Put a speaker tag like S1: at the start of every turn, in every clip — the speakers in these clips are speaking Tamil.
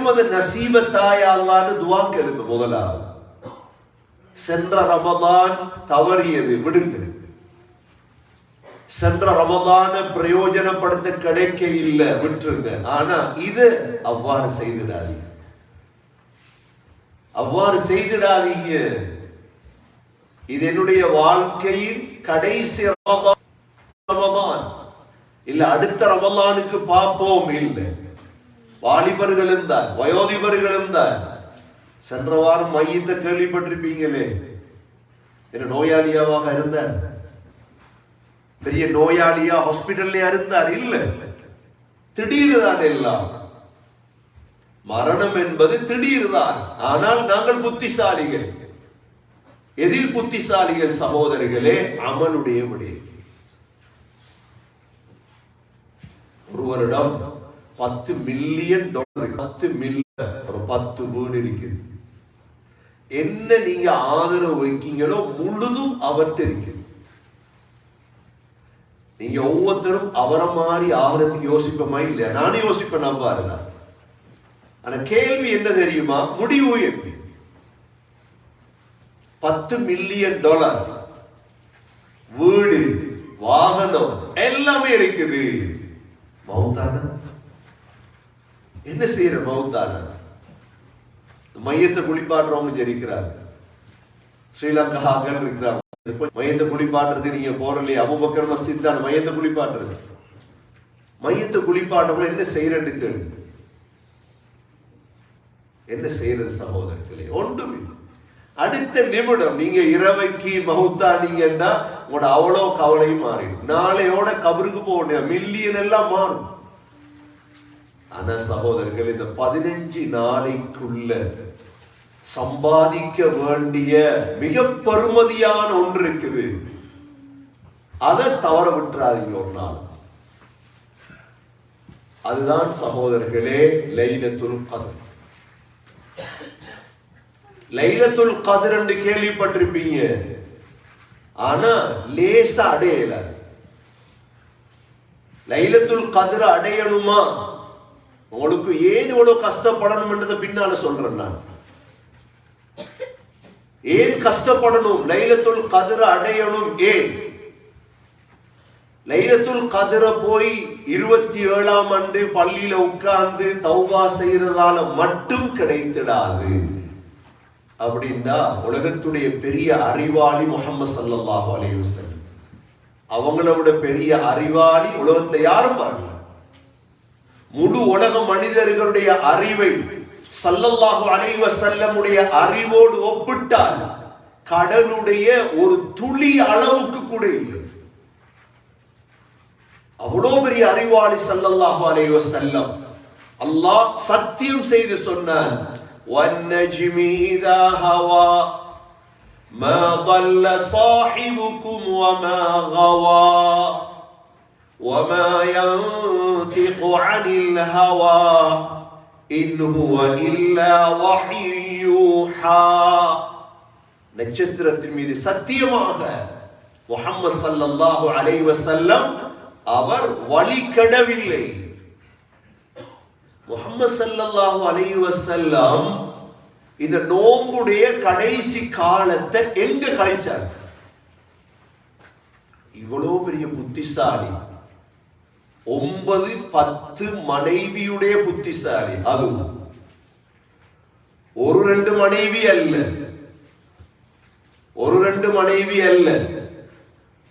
S1: எனக்கும் அது நசீபத்தாய் அல்லாஹ்னு துஆ கேளுங்க. முதலாவது சென்ற ரமலான் தவறியது விடுங்க. சென்ற ரமலான பிரயோஜனப்படுத்த கிடைக்க இல்லை விட்டுருங்க. ஆனா இது அவ்வாறு செய்திடாதீங்க, அவ்வாறு செய்திடாதீங்க. இது என்னுடைய வாழ்க்கையின் கடைசி ரமலான் இல்ல, அடுத்த ரமலானுக்கு பார்ப்போம் இல்லை. வாலிபர்களும் தான் வயோதிபர்களும் தான். சென்ற வாரம் மையத்தை கேள்விப்பட்டிருப்பீங்களே, என்ன நோயாளியாவாக இருந்தார், பெரிய நோயாளியா ஹாஸ்பிட்டல்ல இருந்தார் இல்ல, திடீர் தான் எல்லாம். மரணம் என்பது திடீர் தான். ஆனால் நாங்கள் புத்திசாலிகள். எதில் புத்திசாலிகள் சகோதரர்களே? அமலுடைய விடயம். ஒருவரிடம் $10 மில்லியன், 10 மில்லியன், ஒரு 10 வீடு இருக்குது. என்ன நீங்க ஆதரவு வைக்கீங்களோ முழுதும் அவர்கிட்ட இருக்குது. நீங்க ஒவ்வொருத்தரும் அவரை மாதிரி ஆகிறதுக்கு யோசிப்பமா இல்லையா? நானும் யோசிப்பேன், நம்பாருங்க. ஆனா கேள்வி என்ன தெரியுமா? முடிவு எப்படி? $10 மில்லியன், வீடு, வாகனம் எல்லாமே இருக்குது. மௌத்தான என்ன செய்யற? மௌத்தான மையத்தை குளிப்பாடுறவங்க ஜெரிக்கிறாங்க. ஸ்ரீலங்கா இருக்கிறாங்க. மையத்தை குளிப்பாடுறது நீங்க போறலையே, அபூபக்கர் மஸ்ஜித் தான் மையத்தை குளிப்பாடுறது. மையத்தை குளிப்பாடுறவங்க என்ன செய்யறது கேள்வி. என்ன செய்யறது சகோதரர்களே? ஒன்றுமே. அடுத்த நிமிடம் நீங்க இரவைக்கு மௌத்தானீங்கன்னா உங்களோட அவ்வளோ கவலையும் மாறிடும். நாளையோட கபருக்கு போக மில்லியன் எல்லாம் மாறும். ஆனா சகோதரர்கள், இந்த 15 நாளைக்குள்ள சம்பாதிக்க வேண்டிய மிக பெருமதியான ஒன்று இருக்குது. அதை தவற விட்டுறாதீங்க ஒரு நாள். அதுதான் சகோதரர்களே லைலத்துல் கத்ர். லைலத்துல் கத்ர் என்று கேள்விப்பட்டிருப்பீங்க, ஆனா லேசா அடையல. லைலத்துல் கத்ர் அடையணுமா? உங்களுக்கு ஏன் இவ்வளவு கஷ்டப்படணும் என்றதை பின்னால சொல்றேன் நான். ஏன் கஷ்டப்படணும்? லைலத்துல் கத்ர் அடையணும். ஏன்? லைலத்துல் கத்ர போய் 27ஆம் ஆண்டு பள்ளியில உட்கார்ந்து தௌபா செய்யறதால மட்டும் கிடைத்திடாது. அப்படின்னா உலகத்துடைய பெரிய அறிவாளி முஹம்மது ஸல்லல்லாஹு அலைஹி வஸல்லம், அவங்கள விட பெரிய அறிவாளி உலகத்துல யாரும் பாருங்க. முழு உலக மனிதர்களுடைய அறிவை ஸல்லல்லாஹு அலைஹி வஸல்லம் உடைய அறிவோடு ஒப்பிட்டால் கடலுடைய ஒரு துளி அளவுக்கு கூட இல்லை. அவ்வளோ பெரிய அறிவாளி ஸல்லல்லாஹு அலைஹி வஸல்லம். அல்லாஹ் சத்தியம் செய்து சொன்னான், وَالنَّجْمِ إِذَا هَوَى مَا ضَلَّ صَاحِبُكُمْ وَمَا غَوَى وَمَا يَنطِقُ عَنِ الْهَوَى إِنْ هُوَ إِلَّا وَحْيٌ يُوحَى. நட்சத்திரத்தின் மீது சத்தியமாக முஹம்மது ஸல்லல்லாஹு அலைஹி வஸல்லம் அவர் வழிகடவில்லை. முஹம்மது ஸல்லல்லாஹு அலைஹி வஸல்லம் இந்த நோம்புடைய கடைசி காலத்தை எங்க கழிச்சார்? இவ்வளவு பெரிய புத்திசாலி, 9-10 மனைவியுடைய புத்திசாலி. அதுவும் ஒரு ரெண்டு மனைவி அல்ல,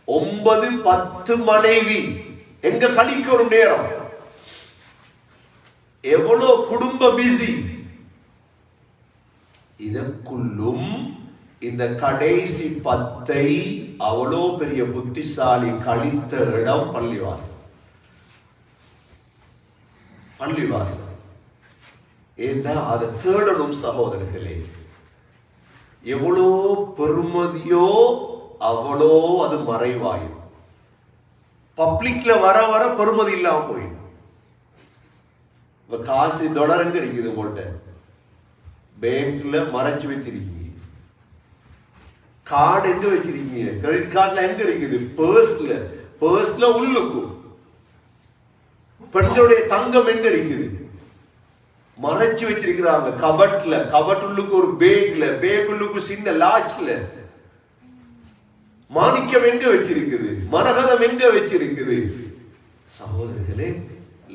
S1: 9-10 மனைவி. எங்க கழிக்கும் நேரம்? எவ்வளவு குடும்ப பிஸி. இதற்குள்ளும் இந்த கடைசி 10 அவ்வளோ பெரிய புத்திசாலி கழித்த இடம் பள்ளிவாசல். ஏன்னா அதை தேடணும் சகோதரர்களே. எவ்வளோ பெருமதியோ அவ்வளோ அது மறைவாயும். பப்ளிக்ல வர வர பெருமதி இல்லாம போயிடும். காசு டாலர் எங்க இருக்குது? போட்ட பேங்க்ல மறைச்சு வச்சிருக்கீங்க. கார்டு எங்க வச்சிருக்கீங்க? கிரெடிட் கார்டுல எங்க இருக்குது? பர்ஸ்ல உள்ளுக்கும். பெண்களுடைய தங்கம் எங்க இருக்குது? மறைச்சு வச்சிருக்கிறாங்க கபட்ல, கபட்டுள்ளுக்கு ஒரு பேக்ல, பேகுள்ளுக்கு சின்ன லாட்ச்ல. மாணிக்கம் எங்க வச்சிருக்குது, மரகதம் எங்க வச்சிருக்குது? சகோதரர்களே,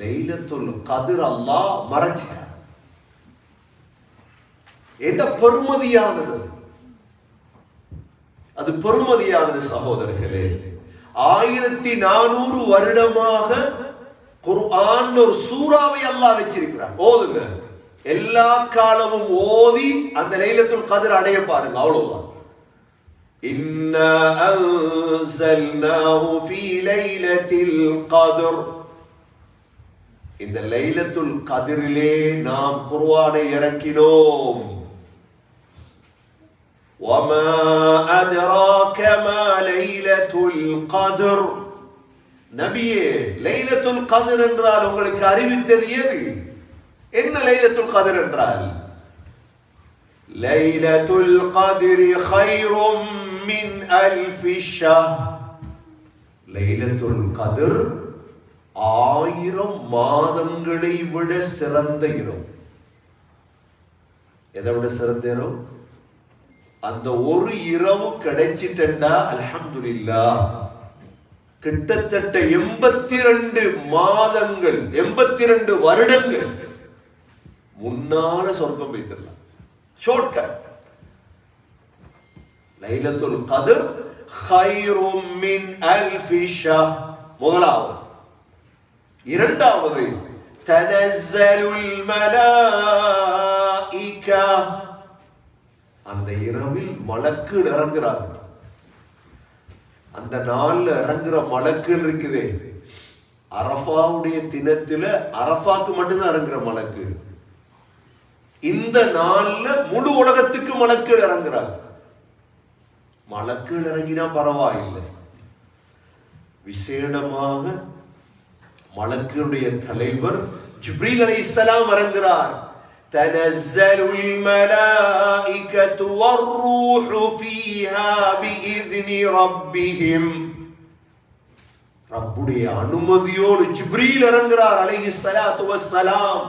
S1: லைலத்துல் கத்ர் அல்லாஹ் மறைச்சார். என்ன பெருமதியானது, அது பெருமதியானது சகோதரர்களே. 1400 வருடமாக குர்ஆன் ஒரு சூறாவை அல்லாஹ் வச்சிருக்கிறார். ஓதுங்க, எல்லா காலமும் ஓதி அந்த லைலத்துல் கத்ர் அடைய பாருங்க, அவ்வளவுதான். இன்னா அன்ஸல்னாஹு ஃபீ லைலத்தில் கத்ர், இந்த லைலத்துல் கத்ரிலே நாம் குர்ஆனை இறக்கினோம். وما أدراك ما ليلة القدر, நபியே லைலத்துல் கத்ர் என்றால் உங்களுக்கு அறிவித்தது எது? என்ன லைலத்துல் கத்ர் என்றால்? லைலத்துல் கத்ரி கைரும் மின் அல்ஃபி ஷஹர், லைலத்துல் கத்ர் 1000 மாதங்களை விட சிறந்த இரவு. எதை விட சிறந்த இரவு? அந்த ஒரு இரவு கிடைச்சிட்டா அல்ஹம்துலில்லாஹ், கிட்டத்தட்ட 82 மாதங்கள், 82 வருடங்கள் முன்னால சொர்க்கம் வைத்திடலாம். ஷார்ட்கட். லைலத்துல் கத்ர் கைரும் மின் அல்ஃபி ஷஹர் முதலாவது. இரண்டாவது, தனஸ்ஸலுல் மலாயிகா, அந்த இரவில் மலக்கு இறங்குறாங்க. அந்த நாள்ல இறங்குற மலக்கு இருக்குதே, அரஃபாவுடைய தினத்துல அரஃபாக்கு மட்டும்தான் இறங்குற மலக்கு. இந்த நாள்ல முழு உலகத்துக்கு மலக்கு இறங்குறாங்க. மலக்கு இறங்கினா பரவாயில்லை, விசேடமாக மலக்குடைய தலைவர் ஜிப்ரீல் அலைஹிஸ்ஸலாம் இறங்குறார். تنزل الملائكة والروح فيها بإذن ربهم, ரப்புடைய அனுமதியோடு ஜிப்ரீல் இறங்குறார் அலைஹிஸ்ஸலாத்து வஸ்ஸலாம்.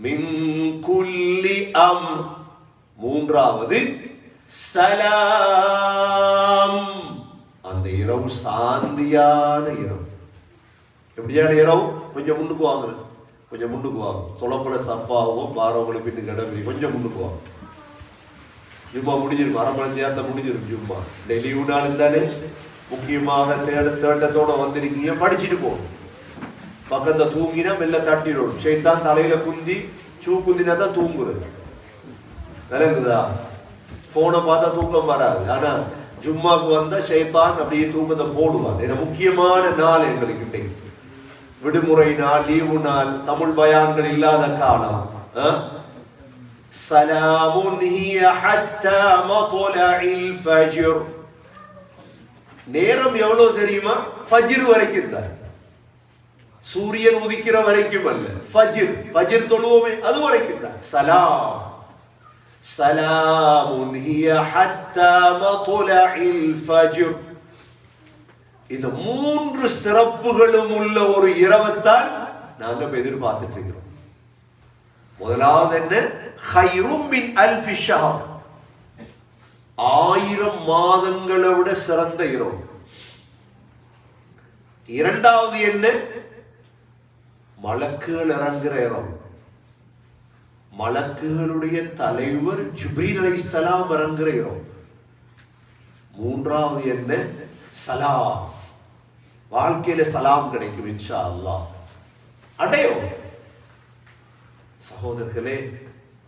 S1: மின் குல்லி அம்ர், மூன்றாவது சலாம், அந்த இரவு சாந்தியான இரவு. எப்படியான இரவு? கொஞ்சம் முன்னுக்கு வாங்க, கொஞ்சம் முன்னுக்கு வாங்க. தொலைப்புற சஃபாவும் பாரவங்களை பின்னு கிடவி கொஞ்சம் முன்னுக்கு வாங்க. ஜும்மா முடிஞ்சிருக்கும், அரை மணி நேரத்தை முடிஞ்சிருக்கும் ஜும்மா. டெய்லி நாள் தானே முக்கியமாக தேட்டத்தோட வந்திருக்கீங்க, படிச்சுட்டு போகணும். பக்கத்தை தூங்கினா மெல்ல தட்டிடும். ஷைத்தான் தலையில குந்தி சூ குந்தினா தான் தூங்குறது. விளங்குதா? போனை பார்த்தா தூக்கம் வராது. ஆனா ஜும்மாக்கு வந்தா ஷைத்தான் அப்படியே தூக்கத்தை போடுவான். ஏன்னா முக்கியமான நாள் எங்களுக்கு இன்னைக்கு, விடுமுறை நாள், லீவு நாள், தமிழ் பயான்கள் இல்லாத காலம். சலாமுன் ஹிய ஹத்தா மத்லஇல் ஃபஜ்ர், நேரம் எவ்வளவு தெரியுமா? ஃபஜ்ர் வரைக்கும் தான், சூரியன் உதிக்கிற வரைக்கும் அல்ல. ஃபஜ்ர், ஃபஜ்ர் தொழுவோமே அது வரைக்கும் தான். சலாம், சலாமுன் ஹிய ஹத்தா மத்லஇல் ஃபஜ்ர். இந்த 3 சிறப்புகளும் உள்ள ஒரு இரவைத்தான் நாங்க எதிர்பார்த்துட்டு இருக்கிறோம். முதலாவது என்ன? கைரும் மின் அல்ஃபி ஷஹர், 1000 மாதங்களை விட சிறந்த இரவு. இரண்டாவது என்ன? மலக்குகள் இறங்குற இரவு. மலக்குகளுடைய தலைவர் ஜிப்ரீல் அலைஹிஸ்ஸலாம் இறங்குற இரவு. மூன்றாவது என்ன? சலாம், வாழ்க்கையில சலாம் கிடைக்கும் இன்ஷா அல்லாஹ், அடையும். சகோதரர்களே,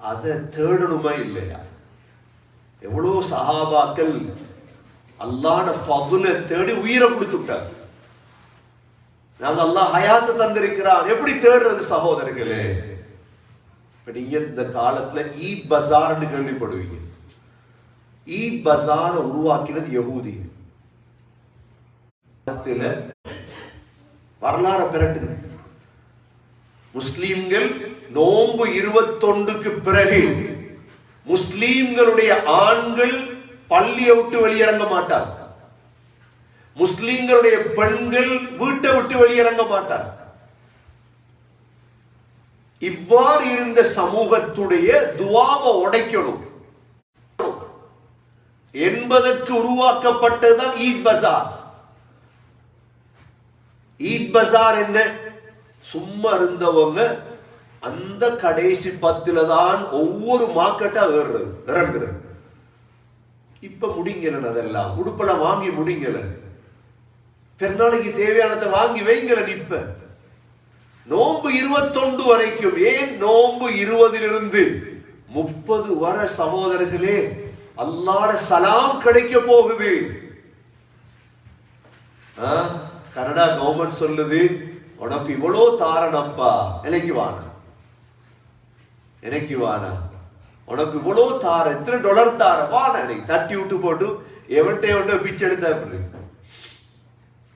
S1: அதை தேடணுமா இல்லையா? எவ்வளவு சஹாபாக்கள் அல்லாஹ்ட ஃபதுல தேடி உயிரை கொடுத்துட்டாங்க. நாங்க அல்லாஹ் ஹயாத்தை தந்திருக்கிறான், எப்படி தேடுறது சகோதரர்களே? இப்ப நீங்க இந்த காலத்துல ஈத் பஜார்னு கேள்விப்படுவீங்க. ஈத் பஜாரை உருவாக்கினது யஹூதி. வரலாறு பிரட்டுது. முஸ்லிம்கள் நோன்பு 21க்கு பிறகு முஸ்லிம்களுடைய ஆண்கள் பள்ளியை விட்டு வெளியிறங்க மாட்டார். முஸ்லிம்களுடைய பெண்கள் வீட்டை விட்டு வெளியிறங்க மாட்டார். இவ்வாறு இருந்த சமூகத்துடைய துவாவை உடைக்கணும் என்பதற்கு உருவாக்கப்பட்டதுதான் ஈத் பஜார். ஈத் பஜார் என்ன? சும்மா இருந்தவங்க அந்த கடைசி 10 தான் ஒவ்வொரு மார்க்கெட்டா இறங்குறது. இப்ப முடிங்கல, அதெல்லாம் உடுப்பெல்லாம் வாங்கி முடிங்கல, பெருநாளைக்கு தேவையானதை வாங்கி வைங்கல. இப்ப நோன்பு 21 வரைக்கும், ஏன் நோன்பு 20 30 வர சகோதரர்களே அல்லாஹ்வுடைய சலாம் கிடைக்க போகுது. கனடா கவர்மெண்ட் சொல்லுது, உனக்கு இவ்வளோ தாரணப்பா, எனக்கு வானா, எனக்கு வானா, உனக்கு இவ்வளோ தார, எத்தனை $, தார வானா, எனக்கு தட்டி விட்டு போட்டு எவன்கிட்ட பிச்சை எடுத்த.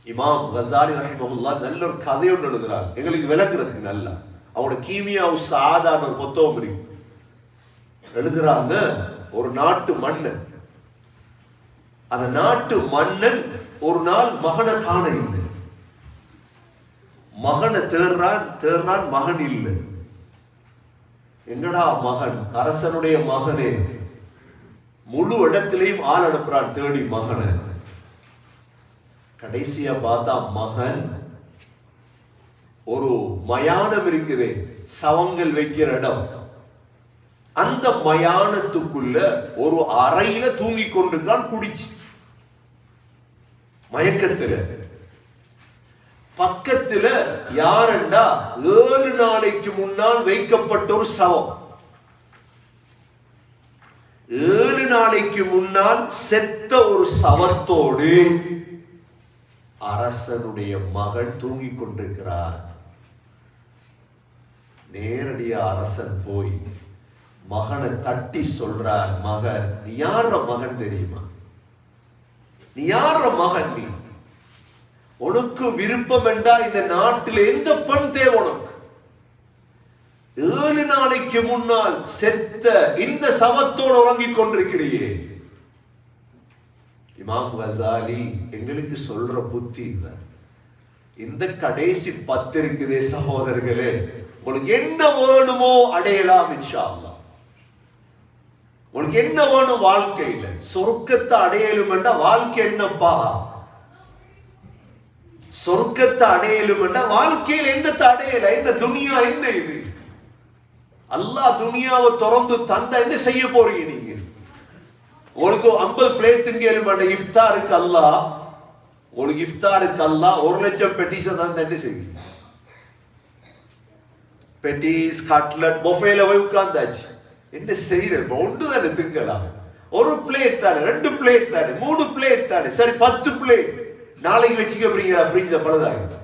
S1: இமாம் கஸாலி ரஹிமஹுல்லாஹ் நல்ல ஒரு கதை ஒன்று எழுதுறாங்க, எங்களுக்கு விளக்குறதுக்கு நல்லா. அவனோட கீமியாவு சாதாரண ஒரு புத்தகம் இருக்கு. எழுதுறாங்க, ஒரு நாட்டு மன்னன், அந்த நாட்டு மன்னன் ஒரு நாள் மகனை காண இல்லை. மகனை தேர்றான், மகன் இல்லை. என்னடா மகன், அரசனுடைய மகனே, முழு இடத்திலையும் ஆள் அனுப்புறான் தேடி மகனை. கடைசியா பார்த்தா மகன் ஒரு மயானம் இருக்குது, சவங்கள் வைக்கிற இடம், அந்த மயானத்துக்குள்ள ஒரு அறையில தூங்கி கொண்டிருக்கான் குடிச்சு மயக்கத்துல. பக்கத்துல யாருண்டா 7 நாளைக்கு முன்னால் வைக்கப்பட்ட ஒரு சவம். 7 நாளைக்கு முன்னால் செத்த ஒரு சவத்தோடு அரசனுடைய மகன் தூங்கிக் கொண்டிருக்கிறார். நேரடியா அரசன் போய் மகனை தட்டி சொல்றார், மகன், நீ யார மகன் தெரியுமா? நீ யார மகன்? நீ உனக்கு விருப்பம் என்றா இந்த நாட்டில் எந்த பெண் தேவை உனக்கு? 7 நாளைக்கு முன்னால் செத்த இந்த சவத்தோடு உறங்கிக் கொண்டிருக்கிறியே. இமாம் கஸாலி எங்களுக்கு சொல்ற புத்தி இதுதான். இந்த கடைசி 10 இருக்குதே சகோதரர்களே, உங்களுக்கு என்ன வேணுமோ அடையலாம் இன்ஷா அல்லாஹ். உங்களுக்கு என்ன வேணும் வாழ்க்கையில? சொர்க்கத்தை அடையலும் என்றா வாழ்க்கை என்னப்பா? சொர்க்கத்தை அடையலும் என்றா வாழ்க்கையில் என்னத்தை அடையல? என்ன துனியா, என்ன இது? அல்லாஹ் துனியாவை திறந்து தந்தா என்ன செய்ய போறீங்க நீங்க? உங்களுக்கு 50 பிளேட் திங்கலும் இஃப்தாருக்கு அல்லாஹ், உங்களுக்கு இஃப்தாருக்கு அல்லாஹ் 1 லட்சம் பெட்டிஸ் தந்தா என்ன செய்வீங்க? பெட்டிஸ், கட்லட், பொஃபேல போய் உட்கார்ந்தாச்சு, என்ன செய்யற? ஒன்று தானே திங்கலாம். 1 பிளேட் தானே, 2 பிளேட் தானே, 3 பிளேட் தானே, சரி 10 பிளேட் நாளைக்கு வச்சுக்க போறீங்க ஃப்ரிட்ஜ்ல பழுதாயிடும்.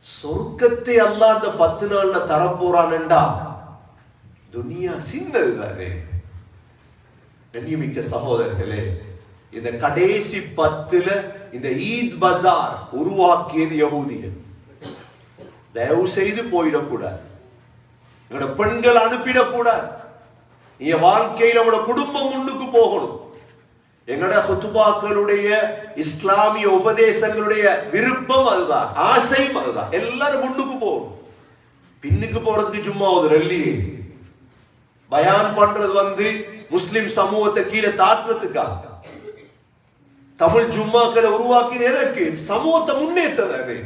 S1: சொர்க்கத்தை அல்லாஹ் அந்த 10 நாள்ல தரப்போறான்டா. துனியா சின்னது தானே. கண்ணியமிக்க சகோதரர்களே, இந்த கடைசி 10ல இந்த ஈத் பஜார் உருவாக்கியது யஹூதிகள். தயவு செய்து போயிடக்கூடாது, எங்களோட பெண்கள் அனுப்பிடக்கூடாது. நீங்க வாழ்க்கையில உங்களோட குடும்பம் முன்னுக்கு போகணும். எங்களோட ஹுத்பாக்களுடைய இஸ்லாமிய உபதேசங்களுடைய விருப்பம் அதுதான், ஆசையும் அதுதான். எல்லாரும் முன்னுக்கு போகணும். பின்னுக்கு போறதுக்கு சும்மா ஒரு ரல்லியே பயான் பண்றது முஸ்லிம் சமூகத்தை கீழே தாக்குறதுக்காக. தமிழ் ஜும்மாக்களை உருவாக்கினதற்கு சமூகத்தை முன்னேற்றது.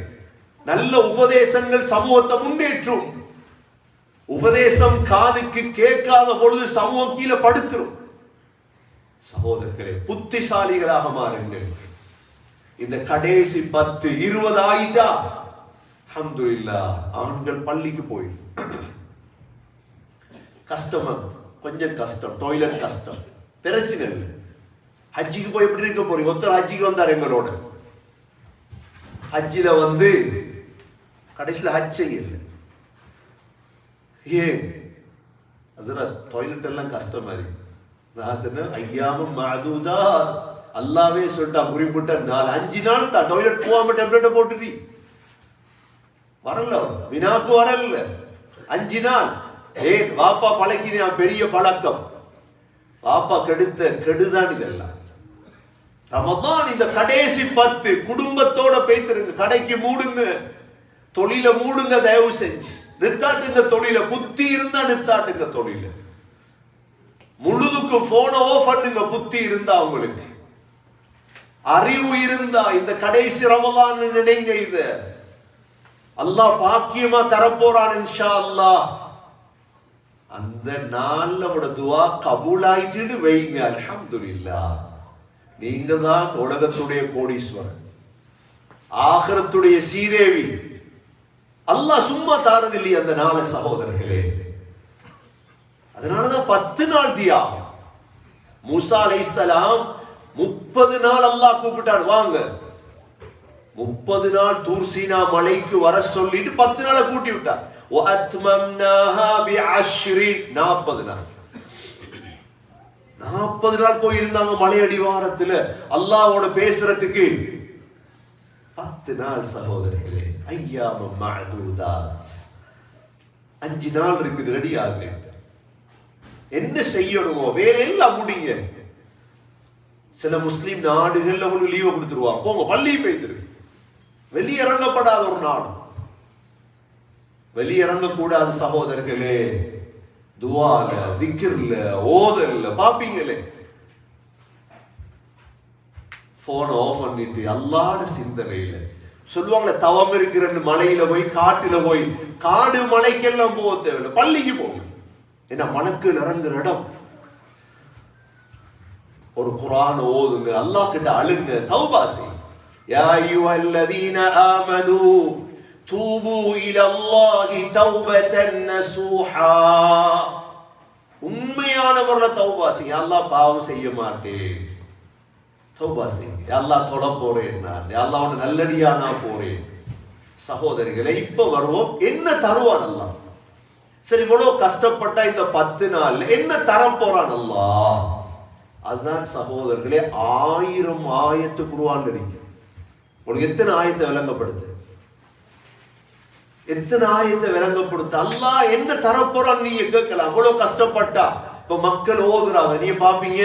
S1: நல்ல உபதேசங்கள் சமூகத்தை முன்னேற்றும். உபதேசம் காதுக்கு கேட்காத பொழுது சமூகம் கீழே படுத்துரும். சகோதரர்களே, புத்திசாலிகளாக மாறுங்கள். இந்த கடைசி 10 20 ஆயிட்டா அல்ஹம்துலில்லாஹ், ஆண்கள் பள்ளிக்கு போயிடும். கஷ்டம், கொஞ்சம் கஷ்டம், டாய்லெட் கஷ்டம், பிரச்சனை இல்லை. ஹஜ்ஜிக்கு போய் எப்படி இருக்க போறீங்க? ஒருத்தர் ஹஜ்ஜிக்கு வந்தார் எங்களோட. ஹஜ்ஜில கடைசியில் ஹஜ் செய்யல. ஏன் ஹஸரத், டாய்லெட் எல்லாம் கஷ்டமா இருக்கு. நான் சொன்னேன், ஐயாமும் மஅதூதா, அல்லாவே சொல்லிட்டா, குறிப்பிட்ட 4-5 நாள் தான் டாய்லெட் போகாம டேப்லெட்டை போட்டுட்டி வரல, வினாக்கு வரல. 5 நாள். ஏன் வாப்பா பழக்கினா பெரிய பழக்கம். வாப்பா கெடுதான் இதெல்லாம். ரமதான் இந்த கடைசி 10 குடும்பத்தோட பேய்த்திருங்க, கடைக்கு மூடுங்க, தொழில மூடுங்க, தயவு செஞ்சு நிறுத்தாட்டுங்க தொழில, புத்தி இருந்தா நிறுத்தாட்டுங்க தொழில, முழுதுக்கும் போன ஆஃப் பண்ணுங்க புத்தி இருந்தா, உங்களுக்கு அறிவு இருந்தா இந்த கடைசி ரமதான் நினைங்க. இது அல்லாஹ் பாக்கியமா தரப்போறான் இன்ஷா அல்லாஹ். அந்த நாள்ல உங்களோட துஆ கபூல் ஆயிட்டு வைங்க. அல்ஹம்துலில்லாஹ். நீங்க தான் உலகத்துடைய கோடீஸ்வரன், ஆகிரத்துடைய சீதேவி. அல்லாஹ் சும்மா தாரது இல்லையே அந்த நாள சகோதரர்களே. அதனாலதான் 10 நாள் தியாகம். மூசா அலைஹிஸ்ஸலாம் 30 நாள் அல்லாஹ் கூப்பிட்டார், வாங்க 30 நாள் தூர் சீனா மலைக்கு வர சொல்லிட்டு 10 நாளை கூட்டி விட்டார். وَأَتْمَمْنَاهَا بِعَشْرٍ 40 நாள். 40 நாள் போயிருந்தாங்க மலை அடிவாரத்துல அல்லாஹ்வோட பேசுறதுக்கு. 10 நாள் சகோதரர்களே, ஐயாமம் மஅதூதாத். 5 நாள் இருக்குது, ரெடி ஆகுங்க. என்ன செய்யணுமோ வேலையெல்லாம் முடிங்க. சில முஸ்லிம் நாடுகள்ல உங்களுக்கு லீவு கொடுத்துருவாங்க, போங்க பள்ளி போய்த்திரு. வெளியிறங்கப்படாத ஒரு நாடு, வெளியிறங்க கூடாது சகோதரர்களே. துஆல, திக்ர்ல, ஓதல்ல பாப்பீங்களே, போன் ஆஃப் பண்ணிட்டு அல்லாஹ்ட சிந்தனையில. சொல்லுவாங்களே தவம் இருக்கிறன்னு மலையில போய் காட்டுல போய், காடு மலைக்கெல்லாம் போக தேவையில்லை, பள்ளிக்கு போங்க. ஏன்னா மலக்கு இறங்குற இடம். ஒரு குர்ஆன் ஓதுங்க, அல்லாஹ் கிட்ட அழுங்க, தௌபா செய்யுங்க. யா அய்யுஹல்லதீன ஆமனூ தூபு இலல்லாஹி தௌபதன் நஸூஹா. உண்மையானவர்கள தௌபா செய்யுங்க. அல்லாஹ் பாவம் செய்ய மாட்டேன், தௌபா செய்யுங்க. அல்லாஹ் தொட போறேன், நான் அல்லாஹ்வோட நல்லடியா நான் போறேன். சகோதரிகளை இப்ப வருவோம், என்ன தருவான் அல்லாஹ்? சரி, இவ்வளவு கஷ்டப்பட்ட இந்த 10 நாள்ல என்ன தர போறான் அல்லாஹ்? அதுதான் சகோதரர்களே 1000 ஆயத்து குர்ஆன் இருக்கு. உங்களுக்கு எத்தனை ஆயத்தை விளங்கப்படுது? எத்தனை ஆயத்தை விளங்கப்படுத்த அல்லாஹ் என்ன தரப்போறான் நீங்க கேட்கலாம். அவ்வளவு கஷ்டப்பட்டா இப்ப மக்கள் ஓதுறாங்க, நீங்க பாப்பீங்க.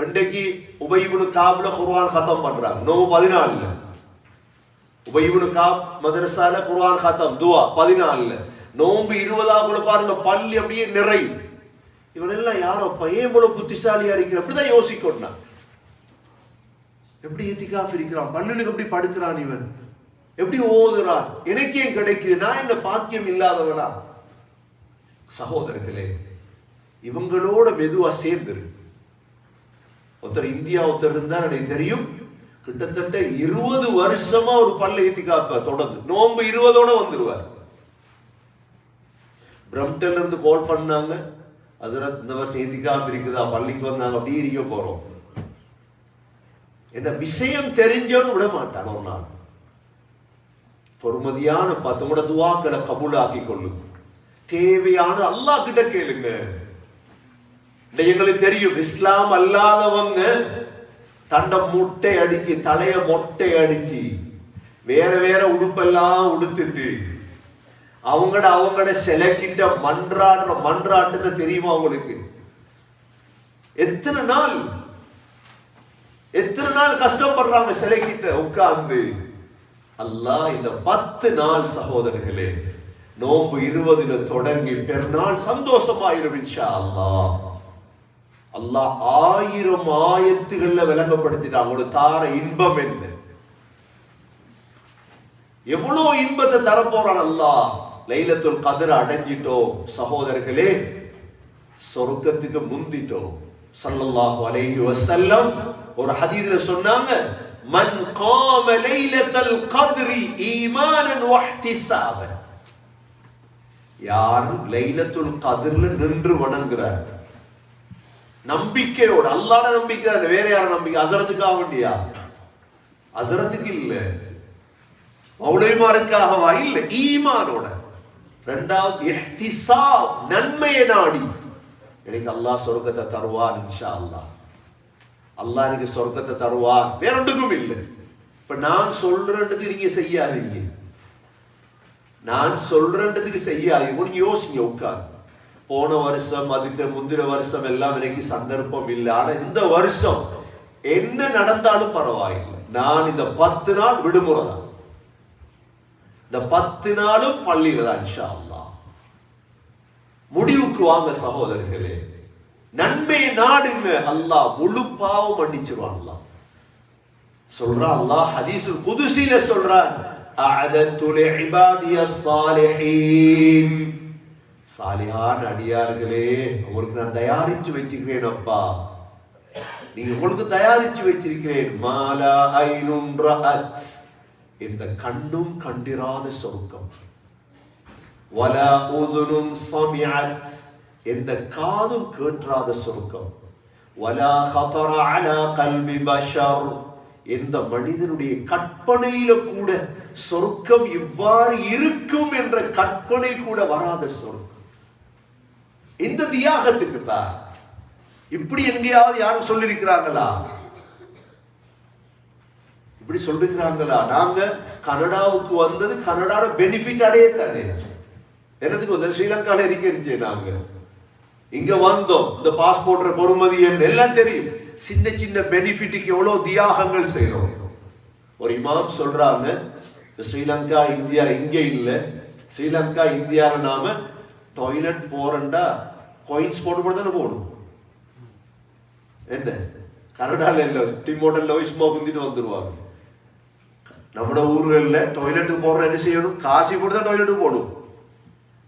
S1: இன்றைக்கு உபய் இப்னு காப்ல குர்ஆன் கதம் பண்றாங்க, நோம்பு 14. உபய் இப்னு காப் மதரசால குர்ஆன் கதம் துஆ 14. நோம்பு 20 பாருங்க, பள்ளி அப்படியே நிறையும். இவனெல்லாம் யாரப்பா, ஏன் இவ்வளவு புத்திசாலியா இருக்கிற? அப்படிதான் யோசிக்கணும். எப்படி இத்திகாஃப் இருக்கிறான், பல்லுக்கு எப்படி படுக்கிறான், இவன் எப்படி ஓதுறான், எனக்கு ஏன் கிடைக்குது, நான் என்ன பாக்கியம் இல்லாதவனா? சகோதரர்களே, இவங்களோட மெதுவா சேர்ந்துரு. ஒருத்தர் இந்தியா ஒருத்தர் இருந்தா எனக்கு தெரியும், கிட்டத்தட்ட 20 வருஷமா ஒரு பல்ல இத்திகாஃப் தொடர்ந்து நோம்பு 20ஓட வந்துருவார். பிரம்டன்ல இருந்து கால் பண்ணாங்க, ஹஜ்ரத் இந்த வருஷம் இத்திகாஃப் இருக்குதா, பள்ளிக்கு வந்தாங்க, அப்படி இருக்க போறோம். என்ன விஷயம் தெரிஞ்சவன் விட மாட்டான். ஒரு நாள் பொறுமதியான 10 துஆக்களை கபூலாக்கி கொள்ளுங்க. தேவையான அல்லாஹ் கிட்ட கேளுங்க. எங்களுக்கு தெரியும், இஸ்லாம் அல்லாதவங்க தண்டை முட்டை அடிச்சு, தலைய மொட்டை அடிச்சு, வேற வேற உடுப்பெல்லாம் உடுத்துட்டு அவங்கட சிலைக்கிட்ட மன்றாட்டத்தை தெரியுமா உங்களுக்கு? எத்தனை நாள் கஷ்டப்படுறாங்க சிலைக்கிட்ட உட்கார்ந்து. அல்லாஹ் இந்த 10 நாள் சகோதரர்களே, நோம்பு 20ல தொடங்கி பெருநாள் சந்தோஷமாயிரும் இன்ஷா அல்லாஹ். அல்லாஹ் 1000 ஆயத்துகள்ல விளங்கப்படுத்திட்டாங்க ஒரு தார இன்பம் என்ன, எவ்வளவு இன்பத்தை தரப்போறான் அல்லாஹ். லைலத்துல் கத்ர் அடைஞ்சிட்டோம் சகோதரர்களே, சொர்க்கத்துக்கு முந்திட்டோம். ஸல்லல்லாஹு அலைஹி வஸல்லம் ஒரு ஹதீஸ்ல சொன்னாங்க, மன் காம லைலத்துல் கத்ரி ஈமானன் வஹ்திஸாபன். யார் லைலத்துல் கத்ர்ல நின்று வணங்குறார் நம்பிக்கையோட, அல்லாஹ்ட நம்பிக்கை, வேற யார நம்பிக்கை? ஹஸரத்துக்காக வேண்டியா? ஹஸரத்துக்கு இல்ல, மௌலவிமாருக்காகவா? இல்ல, ஈமானோட. இரண்டாவது இஹ்திசாப், நன்மையை நாடி. எனக்கு அல்லாஹ் சொர்க்கத்தை தருவான் இன்ஷா அல்லாஹ். அல்லாஹ் எனக்கு சொர்க்கத்தை தருவான், வேற ஒன்றுக்கும் இல்லை. இப்ப நான் சொல்றதுக்கு நீங்க செய்யாதீங்க, நான் சொல்றதுக்கு செய்யாதீங்க. கொஞ்சம் யோசிங்க உட்கார். போன வருஷம் அதுக்கு முந்தின வருஷம் எல்லாம் எனக்கு சந்தர்ப்பம் இல்லை, ஆனா இந்த வருஷம் என்ன நடந்தாலும் பரவாயில்லை, நான் இந்த 10 நாள் விடுமுறை தான், இந்த 10 நாளும் பள்ளியில தான் இன்ஷா அல்லாஹ். முடிவுக்கு வாங்க சகோதரர்களே, நன்மை நாடுங்க, அல்லாஹ் முழு பாவம் மன்னிச்சிருவான். அல்லாஹ் சொல்றான், அல்லாஹ் ஹதீஸுல் குதுஸில சொல்றான், அஅதத்து லிஇபாதியஸ் ஸாலிஹீன், சாலிஹான அடியார்களே உங்களுக்கு நான் தயாரிச்சு வச்சிருக்கிறேன் அப்பா, நீங்க உங்களுக்கு தயாரிச்சு வச்சிருக்கிறேன். மாலா ஐனுன் ரஅத், இந்த கண்ணும் கண்டிராத சொர்க்கம். வலா உதுனுன் சமிஅத், இந்த காதும் கேட்காத சொர்க்கம். வலா ஹதர அலா கல்பி பஷர், எந்த மனிதனுடைய கற்பனையில கூட சொர்க்கம் இவ்வாறு இருக்கும் என்ற கற்பனை கூட வராத சொர்க்கம். இந்த தியாகத்துக்கு தான். இப்படி எங்கேயாவது யாரும் சொல்லிருக்கிறாங்களா? இப்படி சொல்லிருக்கிறாங்களா? நாங்க கனடாவுக்கு வந்தது கனடாட பெனிஃபிட் அடைய தானே. என்னத்துக்கு வந்த ஸ்ரீலங்கால இருந்துச்சு, நாங்க இங்க வந்தோம், இந்த பாஸ்போர்ட் பொறுமதி எல்லாம் தெரியும். சின்ன சின்ன பெனிஃபிட்டுக்கு எவ்வளவு தியாகங்கள் செய்யறோம். ஒரு இமாம் சொல்றாங்க, ஸ்ரீலங்கா இந்தியா இங்க இல்ல, ஸ்ரீலங்கா இந்தியாவை நாம டாய்லெட் போறண்டா காயின்ஸ் போட்டு தானே போகணும். என்ன கனடால இல்ல, டிமோட்டல்ல சும்மா குந்திட்டு வந்துருவாங்க. நம்ம ஊர்கள்ல டாய்லெட்டுக்கு போற என்ன செய்யணும்? காசி போட்டு தான் டாய்லெட்டுக்கு போகணும்.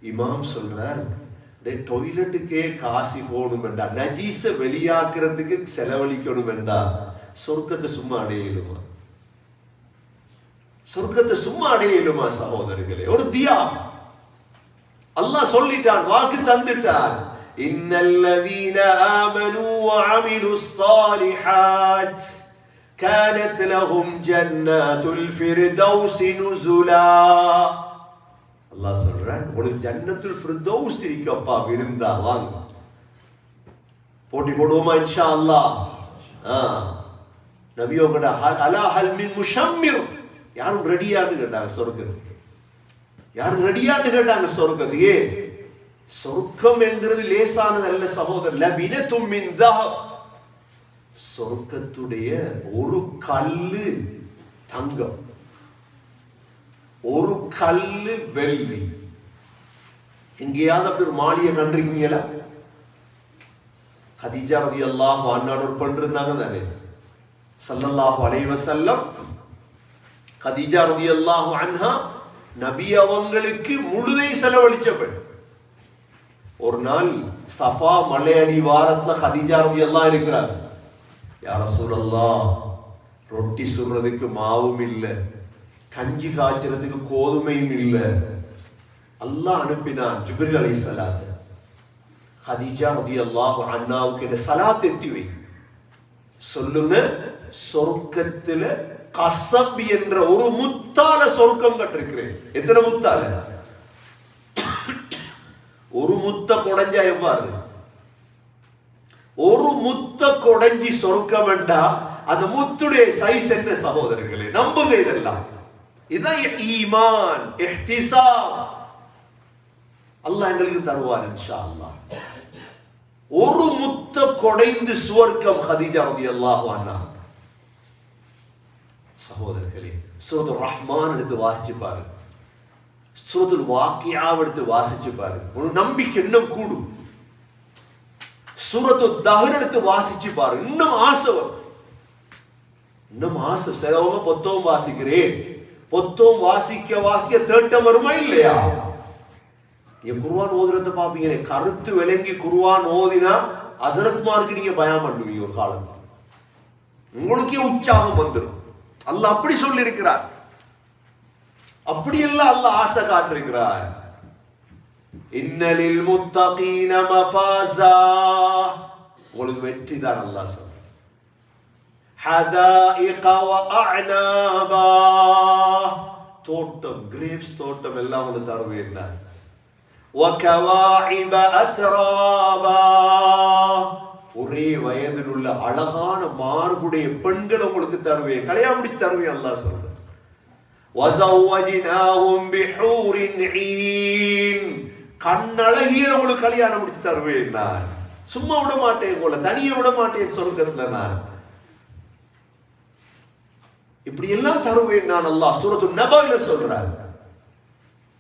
S1: இமாம் சொல்றார், டாய்லெட்டுக்கே காசி போகணும் என்றா, நஜீஸ வெளியாக்குறதுக்கு செலவழிக்கணும் என்றா, சொர்க்கத்தை சும்மா அடையலுமா? சொர்க்கத்தை சும்மா அடையலுமா சகோதரர்களே? ஒரு தியாகம். அல்லாஹ் சொல்லிட்டான், வாக்கு தந்துட்டான். இன்னல்லதீன ஆமனூ வஅமிலுஸ் ஸாலிஹாத் கானத் லஹும் ஜன்னத்துல் ஃபிர்தௌஸி நுஸுலா. அல்லாஹ் சொல்றான், உங்களுக்கு ஜன்னத்துல் ஃபிர்தௌஸ் இருக்கப்பா, விருந்தா வாங்க. போட்டி போடுவோமா இன்ஷா அல்லாஹ்? நபியோட அலா ஹல் மின் முஷம்மிர், யாரும் ரெடியான்னு கேட்டாங்க சொர்க்கத்துக்கு. யாரும் ரெடியான்னு கேட்டாங்க சொர்க்கத்துக்கு. சொர்க்கம் என்கிறது லேசானது அல்ல சகோதரர். லபினத்தும் மின் தஹப், சொர்க்கத்துடைய ஒரு கல்லு தங்கம், ஒரு கல்லு வெள்ளி. எங்கேயாவது அப்படி ஒரு மாளிகை கண்டிருக்கீங்களா? கதீஜா ரலியல்லாஹு அன்ஹா பண்றாங்க தானே, ஸல்லல்லாஹு அலைஹி வஸல்லம். கதீஜா ரலியல்லாஹு அன்ஹா நபி அவங்களுக்கு முழுதை செலவழிச்சவள். ஒரு நாள் சஃபா மலையடி வாரத்துல கதீஜா ரலியல்லாஹு இருக்கிறார். யா ரசூலல்லாஹ், ரொட்டி சுடுறதுக்கு மாவும் இல்லை, கஞ்சி காய்ச்சறதுக்கு கோதுமையும் இல்லை. அல்லாஹ் அனுப்பினான் ஜிப்ரீல் அலைஹிஸ்ஸலாம். கதீஜா ரலியல்லாஹு அன்ஹாவுக்கு இந்த ஸலாத் எத்தி வை, சொல்லுங்க, சொர்க்கத்துல கஸப் என்ற ஒரு முத்தால சொர்க்கம் கட்டிருக்கிறேன். எத்தனை முத்தால? ஒரு முத்த கொடைஞ்சா எவ்வாறு? ஒரு முத்த கொடைஞ்சி சொர்க்கம் என்றா அந்த முத்துடைய சைஸ் என்ன சகோதரர்களே? நம்புங்க, இதெல்லாம் இதான் ஈமான், இஹ்திசாப். அல்லாஹ் எங்களுக்கு தருவார் இன்ஷா அல்லாஹ். ஒரு முத்த கொடைந்து சுவர்க்கம் கதீஜா ரலியல்லாஹு அன்ஹா. சகோதரர்களே, சூரத்துல் ரஹ்மான் எடுத்து வாசிச்சு பாருங்க, சூரத்துல் வாக்கியா எடுத்து வாசிச்சு பாருங்க, ஒரு நம்பிக்கை இன்னும் கூடும். சூரத்துல் தஹர் எடுத்து வாசிச்சு பாருங்க, இன்னும் ஆசை வரும். இன்னும் ஆசை. சிலவங்க பொத்தவும் வாசிக்கிறேன், பொத்தவும் வாசிக்க வாசிக்க தேட்டம் வருமா இல்லையா? என் குர்ஆன் ஓதுறத பாப்பீங்க, கருத்து விளங்கி குர்ஆன் ஓதினா ஹஸரத்மாருக்கு நீங்க பயான் பண்ணுவீங்க. ஒரு காலத்துல உங்களுக்கே உற்சாகம் வந்துடும். அல்லாஹ் அப்படி சொல்லி இருக்கிறார். அப்படியெல்லாம் அல்லாஹ் ஆசை காட்டிருக்கிறார். இன்னலில் முத்தகீன மஃபாஸா, உங்களுக்கு வெற்றி தான் அல்லாஹ் சொல்றார். ஹதாயிக வ அஅனாபா, தோட்டம், கிரேப்ஸ் தோட்டம் எல்லாம் உங்களுக்கு தருவேன். وَكَوَاعِبَ أَتْرَابًا, ஒரே வயதில் உள்ள அழகான மார்புடைய பெண்கள் உங்களுக்கு தருவேன், கல்யாணம் முடிச்சு தருவேன் அல்லாஹ் சொல்றார். وَزَوَّجْنَاهُمْ بِحُورٍ عِينٍ, கண்ணழகிய உங்களுக்கு கல்யாணம் முடிச்சு தருவேன். நான் சும்மா விட மாட்டேன், போல தனியே விட மாட்டேன் சொர்க்கத்துல. நான் இப்படி எல்லாம் தருவேன் நான் அல்லாஹ் சூரத்துல் நபால சொல்றார்.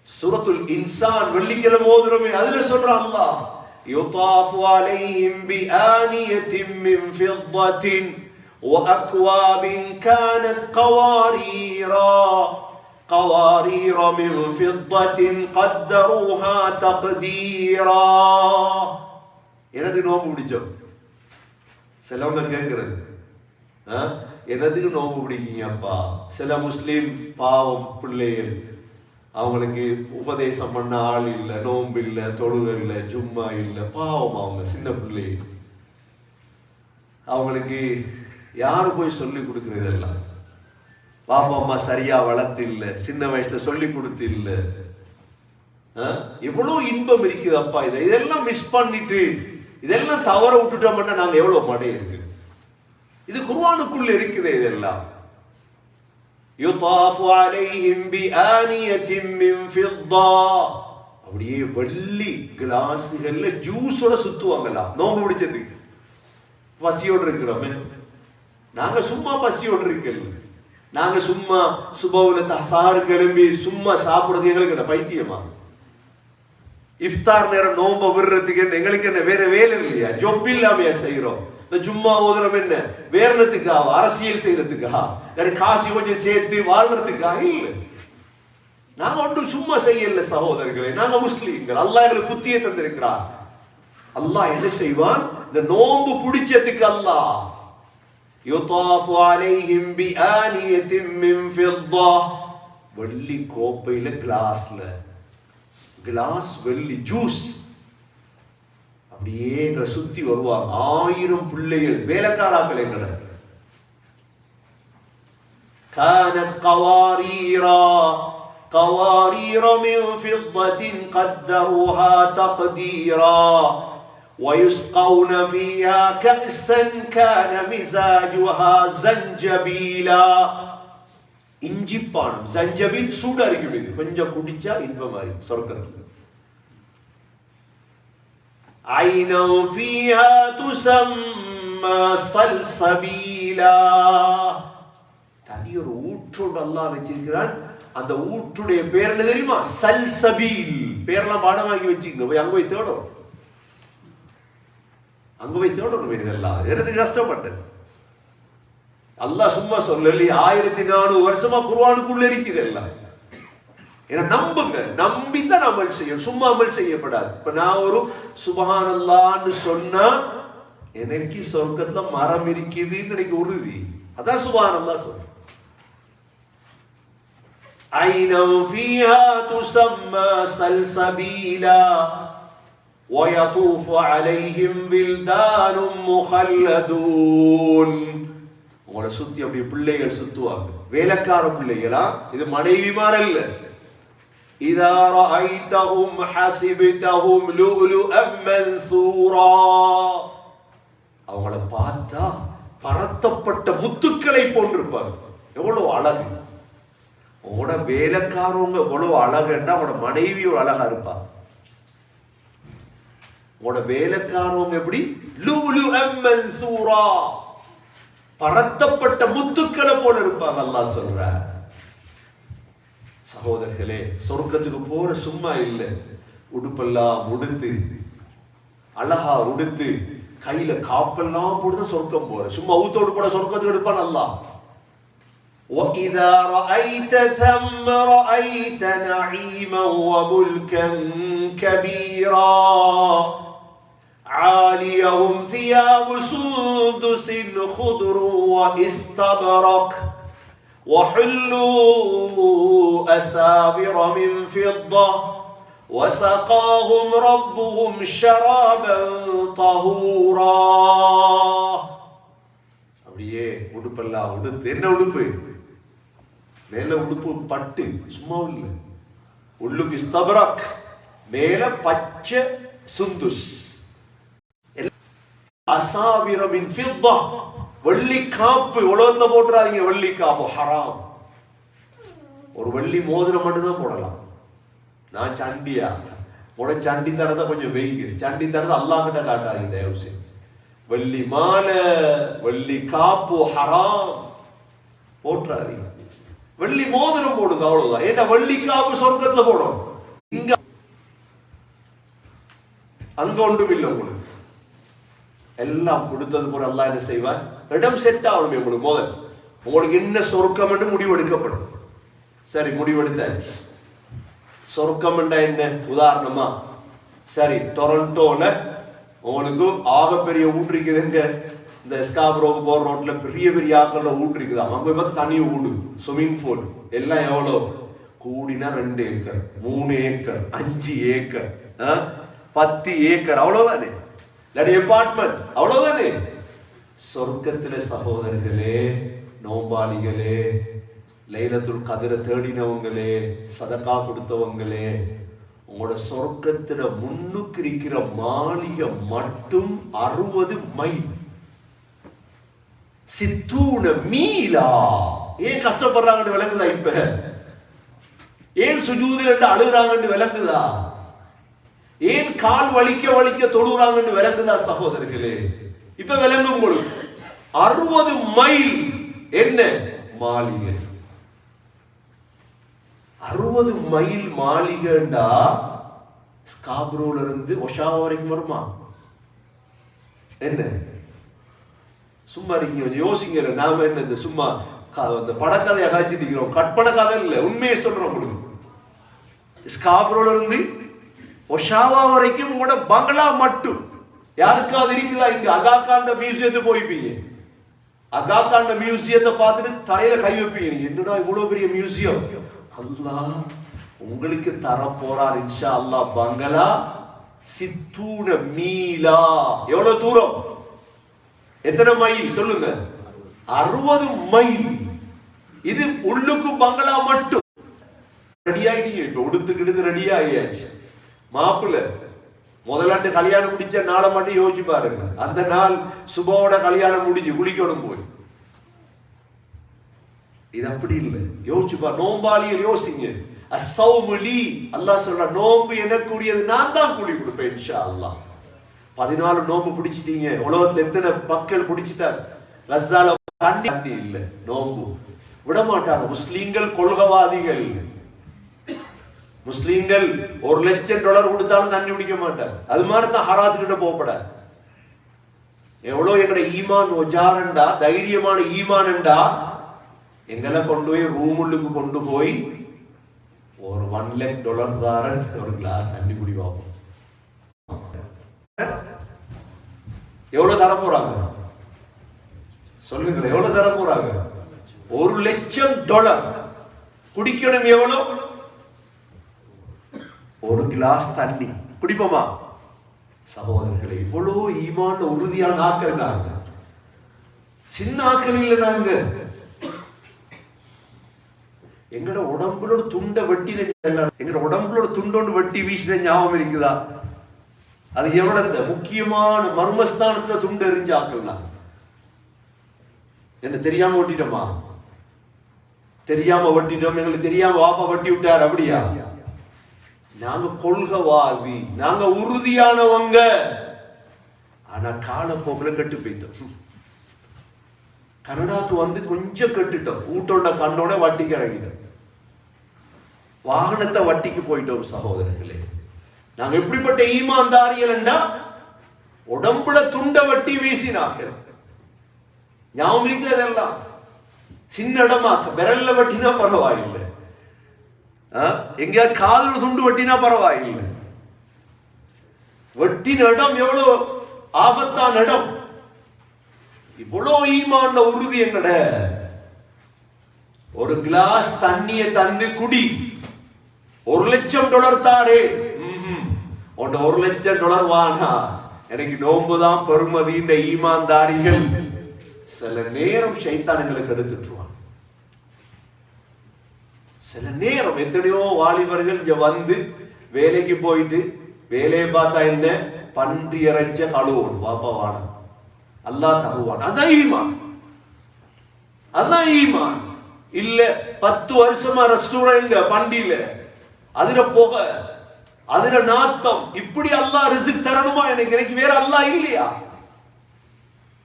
S1: சூரத்துல் இன்சான் வெள்ளிக்கிழமை ஓதுறோமே அதுல சொல்றான் அல்லாஹ், யுதாஃபு அலைஹிம் பிஆனியத்தின் மின் ஃபித்தத்தின் وأكواب كانت قوارير من فضة قدروها تقديرا. என்னதுக்கு நோம்பு பிடிச்சோம்? சிலவங்க கேட்கிறது, என்னதுக்கு நோம்பு பிடிக்கீங்கப்பா? சில முஸ்லீம் பாவம் பிள்ளைகள், அவங்களுக்கு உபதேசம் பண்ண ஆள் இல்லை, நோம்பு இல்லை, தொழுகை இல்லை, ஜும்மா இல்லை, பாவம் அவங்க சின்ன பிள்ளைகள். அவங்களுக்கு யாரு போய் சொல்லி கொடுக்குறதெல்லாம்? பாப்பா அம்மா சரியா வளர்த்து இல்லை, சின்ன வயசுல சொல்லி கொடுத்து இல்லை. எவ்வளவு இன்பம் இருக்குது அப்பா. இதெல்லாம் மிஸ் பண்ணிட்டு இதெல்லாம் தவற விட்டுட்டோம்னா நாங்க எவ்வளவு மடை இருக்கு. இது குர்ஆனுக்குள்ள இருக்குது. இதெல்லாம் யுதாஃபு அலைஹிம் பிஆனியத்தின் மின் ஃபித்தா, அப்படியே வெள்ளி கிளாஸ்கள்ல ஜூஸோட சுத்துவாங்கலாம் நோம்பு பிடிச்சதுக்கு. பசியோடு இருக்கிறோமே நாங்க, சும்மா பசியோடு இருக்கல, நாங்க சும்மா சுபவுல தசாறு கிளம்பி சும்மா சாப்பிடுறது எங்களுக்கு பைத்தியமா? இஃப்தார் நேரம் நோம்ப விடுறதுக்கு எங்களுக்கு என்ன வேற வேலை இல்லையா? ஜொப் இல்லாமையா செய்யறோம்? இந்த ஜும்மா ஓதுறோம் என்ன வேறனத்துக்கா? அரசியல் செய்யறதுக்கா? காசு கொஞ்சம் சேர்த்து வாழ்றதுக்கா? இல்ல, நாங்க ஒன்றும் சும்மா செய்யல சகோதரர்களே. நாங்க முஸ்லீம்கள். அல்லாஹ் எங்களுக்கு புத்தியை தந்திருக்கிறார். அல்லாஹ் என்ன செய்வான்? இந்த நோம்பு பிடிச்சதுக்கு அல்லாஹ் யுதாஃபு அலைஹிம் பிஆனியத்தின் மின் ஃபித்தா, வெள்ளி கோப்பையில கிளாஸ்ல, கிளாஸ் வெள்ளி ஜூஸ் அப்படியே சுத்தி வருவாங்க. 1000 பிள்ளைகள் வேலைக்காராக்கள் எங்கட. கானத் قوارير من فضة قدروها تقديرا ويسقون فيها كأسا كان مزاجها زنجبيلا. இஞ்சிப்பானம் ஜஞ்சபீல் சூடா இருக்கும். இது கொஞ்சம் குடிச்சா இன்பமாயி சொர்க்கத்துக்கு. ஐனா ஃபீஹா துஸம்மா சல்சபீலா, தனி ஒரு ஊற்றோடு அல்லாஹ் வச்சிருக்கிறான். அந்த ஊற்றுடைய பேர் என்ன தெரியுமா? சல்சபீல். பேர்லாம் பாடமாக்கி வச்சுக்கங்க, போய் அங்க போய் தேடும், அங்க போய் தேடணும். இதெல்லாம் எனக்கு கஷ்டப்பட்டது. அல்லாஹ் சும்மா சொல்லி 1400 வருஷமா குர்ஆனுக்குள்ள இருக்குது எல்லாம். ஏன்னா நம்புங்க, நம்பித்தான் அமல் செய்யும், சும்மா அமல் செய்யப்படாது. இப்ப நான் ஒரு சுப்ஹானல்லாஹ்னு சொன்னா எனக்கு சொர்க்கத்துல மரம் இருக்குதுன்னு எனக்கு உறுதி. அதான் சுப்ஹானல்லாஹ் சொல்ற. ஐனா ஃபீஹா துஸம்மா சல்சபீலா ويطوف عليهم بلدان مخلدون. உங்களை சுத்தி அப்படி பிள்ளைகள் சுத்துவாங்க, வேலைக்கார பிள்ளைகளா. இது மனைவிமார் அல்ல. இதா ரஅய்தஹும் ஹஸிப்தஹும் லுஅலுஅம் மன்சூரா, அவங்கள பார்த்தா பரத்தப்பட்ட முத்துக்களை போன்றிருப்பாங்க. எவ்வளவு அழகு! உங்களோட வேலைக்காரவங்க எவ்வளவு அழகுன்னா உங்களோட மனைவி ஒரு அழகா இருப்பா. உங்களோட வேலைக்காரவங்க எப்படி? லுஅலுஅம் மன்சூரா, பரத்தப்பட்ட முத்துக்களை போல இருப்பாங்க. அல்லாஹ் சொல்ற. சகோதரர்களே, சொர்க்கத்துக்கு போற சும்மா இல்ல, உடுப்பெல்லாம் உடுத்து அழகா உடுத்து கையில காப்பெல்லாம் போட்டு சொர்க்கம் போற. சும்மா ஊத்தோடு போட சொர்க்கத்துக்கு எடுப்பான் அல்லாஹ். وَإِذَا رَأَيْتَ ثَمَّ رَأَيْتَ نَعِيمًا وَمُلْكًا كَبِيرًا عَالِيَهُمْ ثِيَابُ سُندُسٍ خُضْرٌ وَإِسْتَبْرَقٍ وَحُلُّوا أَسَاوِرَ مِنْ فِضَّةٍ وَسَقَاهُمْ رَبُّهُمْ شَرَابًا طَهُورًا. அப்படியே உடுப்பெல்லாம் உடுத்து. என்ன உடுப்பு? மேல உடுப்பு பட்டு, சும்மா இல்ல. உள்ளுக்கு இஸ்தபரக், மேல பச்சை சுந்துஸ். அசாவிர மின் ஃபித்தா, வெள்ளி காப்பு. உலகத்துல போட்டுறாதீங்க வெள்ளி காப்பு, ஹராம். ஒரு வெள்ளி மோதிரம் மட்டும்தான் போடலாம். நான் சண்டியா உட சண்டி தரத கொஞ்சம் வெயிங்க. சண்டி தரத அல்லாஹ் கிட்ட காட்டாதீங்க தயவு செய்து. வெள்ளி மாலை, வெள்ளி காப்பு ஹராம். போற்றாதீங்க. வெள்ளி மோதிரம் போடுங்க, அவ்வளவுதான். ஏன்னா வெள்ளிக்காப்பு சொர்க்கத்துல போடும். இங்க அங்க ஒன்றும் இல்லை உங்களுக்கு. எல்லாம் கொடுத்தது போல அல்லாஹ் என்ன செய்வார்? இடம் செட் ஆகணும் உங்களுக்கு. முதல் உங்களுக்கு என்ன சொர்க்கம் என்று முடிவெடுக்கப்படும். சரி, முடிவெடுத்தாச்சு. சொர்க்கம் என்ன? உதாரணமா, சரி, டொரண்டோல உங்களுக்கு ஆகப்பெரிய ஊட்டு இருக்குதுங்க. இந்த ஸ்காப்ரோக்கு போற ரோட்ல பெரிய பெரிய ஆக்கள்ல ஊட்டு இருக்குதான். அங்க பார்த்து தனி ஊடு, ஸ்விம்மிங் பூல் எல்லாம் எவ்வளோ கூடினா 2 ஏக்கர், 3 ஏக்கர், 5 ஏக்கர், 10 ஏக்கர், அவ்வளவுதானே? இல்லாட்டி அபார்ட்மெண்ட், அவ்வளவுதானே? சொர்க்கத்துல சகோதரர்களே, நோம்பாளிகளே, லைலத்துல் கதிர தேடினவங்களே, சதகா கொடுத்தவங்களே, உங்களோட சொர்க்கத்துல முன்னுக்கு இருக்கிற மாளிகை மட்டும் 60 மைல், 60 மீலா. ஏன் கஷ்டப்படுறாங்கன்னு விளங்குதா? இப்ப ஏன் சுஜூதில் அழுகுறாங்கன்னு விளங்குதா? ஏன் கால் வலிக்க வலிக்க தொழுறாங்கன்னு விளங்குதா சகோதரர்களே? இப்ப விளங்கும் உங்களுக்கு. 60 மைல் என்ன மாளிகை? 60 மைல் மாளிகைண்டா ஸ்காப்ரோல இருந்து ஒஷாவா வரைக்கும் வருமா? என்ன சும்மா நீங்க யோசிங்க. நாம என்ன சும்மா அந்த படக்கதையை காய்ச்சிருக்கிறோம்? கற்பனை கதை இல்லை, உண்மையை சொல்றோம் உங்களுக்கு. ஸ்காப்ரோல இருந்து ஒஷாவா வரைக்கும் உங்களோட பங்களா மட்டும். யாருக்காவது இருக்குதா? இங்க அகாகாண்ட மியூசியத்தை போய்ப்பீங்க. அகாகாண்ட மியூசியத்தை பார்த்துட்டு தலையில கை வைப்பீங்க. என்னடா இவ்வளவு பெரிய மியூசியம்? அல்லாஹ் உங்களுக்கு தர போறார் இன்ஷா அல்லாஹ் பங்களா. 60 மீலா. எவ்வளவு தூரம்? எத்தனை மைல் சொல்லுங்க? 60 மைல். இது உள்ளுக்கு பங்களா மட்டும். ரெடி ஆயிட்டீங்க. இப்ப உடுத்துக்கிட்டு ரெடி ஆகியாச்சு. மாப்பிள்ள முதலாண்டு கல்யாணம் முடிச்ச நாளை மட்டும் யோசிச்சு பாருங்க. அந்த நாள் சுபாவோட கல்யாணம் முடிஞ்சு குளிக்கணும் போய். இது அப்படி இல்லை. யோசிச்சு பாரு. நோம்பாளிகள் யோசிங்க. அஸ்ஸௌமுலி, அல்லாஹ் சொல்ற நோம்பு எனக்குரியது, நான் தான் கூலி கொடுப்பேன் இன்ஷா அல்லாஹ். 14 நோம்பு பிடிச்சிட்டீங்க. உலகத்துல எத்தனை மக்கள் பிடிச்சிட்டாங்க? ரஸ்ஸால தண்ணி இல்லை, நோம்பு விட மாட்டாங்க. முஸ்லீம்கள் கொள்கவாதிகள். முஸ்லீம்கள் $1,00,000 கொடுத்தாலும் தண்ணி குடிக்க மாட்டாங்க. அது மாதிரி தான் ஹராத்துக்கிட்ட போகப்பட. எவ்வளவு எங்கட ஈமான் ஒஜாரண்டா, தைரியமான ஈமான்டா, எங்களை கொண்டு போய் ரூமுள்ளுக்கு கொண்டு போய் ஒரு $1,00,000 தாரன் ஒரு கிளாஸ் தண்ணி குடி பார்ப்போம். எவ்வளவு தர போறாங்க சொல்லுங்க? எவ்வளவு தர போறாங்க? $1,00,000 குடிக்கணும். எவ்வளவு? ஒரு கிளாஸ் தண்ணி குடிப்போமா சகோதரர்களை? இவ்வளவு ஈமான் உறுதியான ஆக்கள் நாங்க. சின்ன ஆக்கள் இல்லை நாங்க. எங்கட உடம்புல ஒரு துண்டை வெட்டி, எங்கட உடம்புல ஒரு துண்டோண்டு வெட்டி வீசின ஞாபகம் இருக்குதா? அது எவ்வளவு முக்கியமான மர்மஸ்தானத்துல துண்டு எறிஞ்ச ஆக்கள்னா என்ன தெரியாம வெட்டிட்டோமா? தெரியாம வெட்டிட்டோம். எங்களுக்கு தெரியாம வாப்பா வெட்டி விட்டார். அப்படியா? நாங்க கொள்கவாதி, நாங்க உறுதியானவங்க. ஆனா காலப்போக்கில் கெட்டு போயிட்டோம். கனடாக்கு வந்து கொஞ்சம் கெட்டுட்டோம். ஊட்டோட கண்ணோட வட்டிக்கு இறங்கிட்டோம். வாகனத்தை வட்டிக்கு போயிட்டோம் சகோதரர்களே. நாங்க எப்படிப்பட்ட ஈமான்தாரிகள் என்றா உடம்புல துண்ட வட்டி வீசினாங்க. ஞாபகம் எல்லாம் சின்ன இடமாக்க விரல்ல வட்டினா பரவாயில்லை, எங்க காதல் துண்டு வட்டினா பரவாயில்லை. வட்டின இடம் எவ்வளவு ஆபத்தான இடம். இவ்வளவு ஈமான உறுதி எங்கட. ஒரு கிளாஸ் தண்ணிய தந்து குடி. $1,00,000 தாரே. $1,00,000 வானா எனக்கு நோம்புதான் பெருமதி. இந்த ஈமான்தாரிகள் சில நேரம் ஷைத்தான்களுக்கு எடுத்துட்டுருவான். சில நேரம் எத்தனையோ வாலிபர்கள் இங்க வந்து வேலைக்கு போயிட்டு வேலையை பார்த்தா என்ன பன்றி இறைச்ச கழுவோம் வாப்பா வான அல்லாஹ் தருவான். அதான் ஈமான். அதான் ஈமான். இல்ல 10 வருஷமா ரெஸ்டாரண்ட் பண்டியில அதுல போக அதுல நாத்தம். இப்படி அல்லாஹ் ரிஸ்க் தரணுமா? எனக்கு வேற அல்லாஹ் இல்லையா?